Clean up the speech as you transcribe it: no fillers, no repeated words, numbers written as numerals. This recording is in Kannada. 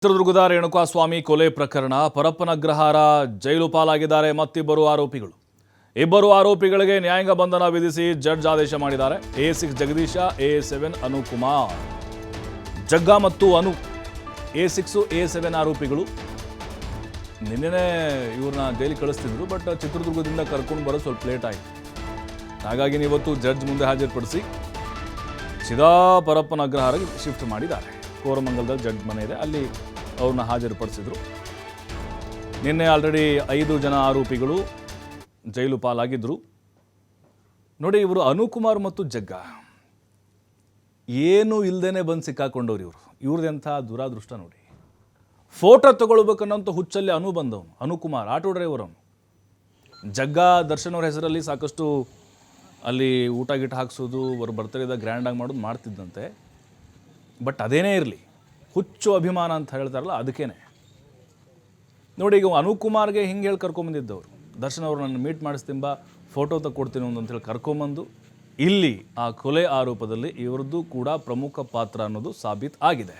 ಚಿತ್ರದುರ್ಗದ ರೇಣುಕಾಸ್ವಾಮಿ ಕೊಲೆ ಪ್ರಕರಣ ಪರಪ್ಪನ ಅಗ್ರಹಾರ ಜೈಲು ಪಾಲಾಗಿದ್ದಾರೆ ಮತ್ತಿಬ್ಬರು ಆರೋಪಿಗಳು. ಇಬ್ಬರು ಆರೋಪಿಗಳಿಗೆ ನ್ಯಾಯಾಂಗ ಬಂಧನ ವಿಧಿಸಿ ಜಡ್ಜ್ ಆದೇಶ ಮಾಡಿದ್ದಾರೆ. A6 Jagadish, A7 Anukumar. ಜಗ್ಗ ಮತ್ತು ಅನು A6 A7 ಆರೋಪಿಗಳು. ನಿನ್ನೆ ಇವ್ರನ್ನ ಜೈಲಿಗೆ ಕಳಿಸ್ತಿದ್ರು, ಬಟ್ ಚಿತ್ರದುರ್ಗದಿಂದ ಕರ್ಕೊಂಡು ಬರೋದು ಸ್ವಲ್ಪ ಲೇಟ್ ಆಯಿತು. ಹಾಗಾಗಿ ಇವತ್ತು ಜಡ್ಜ್ ಮುಂದೆ ಹಾಜರುಪಡಿಸಿ ಸೀದಾ ಪರಪ್ಪನ ಅಗ್ರಹಾರಕ್ಕೆ ಶಿಫ್ಟ್ ಮಾಡಿದ್ದಾರೆ. ಕೋರಮಂಗಲದಲ್ಲಿ ಜಡ್ಜ್ ಮನೆ ಇದೆ, ಅಲ್ಲಿ ಅವ್ರನ್ನ ಹಾಜರುಪಡಿಸಿದ್ರು. ನಿನ್ನೆ ಆಲ್ರೆಡಿ 5 ಜನ ಆರೋಪಿಗಳು ಜೈಲು ಪಾಲಾಗಿದ್ದರು. ನೋಡಿ, ಇವರು ಅನುಕುಮಾರ್ ಮತ್ತು ಜಗ್ಗ ಏನು ಇಲ್ಲದೇನೆ ಬಂದು ಸಿಕ್ಕಾಕೊಂಡವ್ರು. ಇವ್ರದ್ದೆಂಥ ದುರಾದೃಷ್ಟ ನೋಡಿ. ಫೋಟೋ ತಗೊಳ್ಬೇಕನ್ನೋಂಥ ಹುಚ್ಚಲ್ಲಿ ಬಂದವನು ಅನುಕುಮಾರ್, ಆಟೋ ಡ್ರೈವರ್ ಅವನು. ಜಗ್ಗ ದರ್ಶನ್ ಅವ್ರ ಹೆಸರಲ್ಲಿ ಸಾಕಷ್ಟು ಅಲ್ಲಿ ಊಟ ಗೀಟ ಹಾಕ್ಸೋದು, ಅವ್ರ ಬರ್ತಡೇದಾಗ ಗ್ರ್ಯಾಂಡಾಗಿ ಮಾಡೋದು ಮಾಡ್ತಿದ್ದಂತೆ. ಬಟ್ ಅದೇನೇ ಇರಲಿ, ಹುಚ್ಚು ಅಭಿಮಾನ ಅಂತ ಹೇಳ್ತಾರಲ್ಲ, ಅದಕ್ಕೇನೆ ನೋಡಿ. ಈಗ ಅನುಕುಮಾರ್ಗೆ ಹಿಂಗೆ ಹೇಳಿ ಕರ್ಕೊಂಬಂದಿದ್ದವರು ದರ್ಶನ್ ಅವರು ನನ್ನ ಮೀಟ್ ಮಾಡಿಸ್ತಿಂಬ, ಫೋಟೋ ತಗೊಡ್ತೀನಿ ಅಂತೇಳಿ ಕರ್ಕೊಂಬಂದು ಇಲ್ಲಿ ಆ ಕೊಲೆ ಆರೋಪದಲ್ಲಿ ಇವರದ್ದು ಕೂಡ ಪ್ರಮುಖ ಪಾತ್ರ ಅನ್ನೋದು ಸಾಬೀತು ಆಗಿದೆ.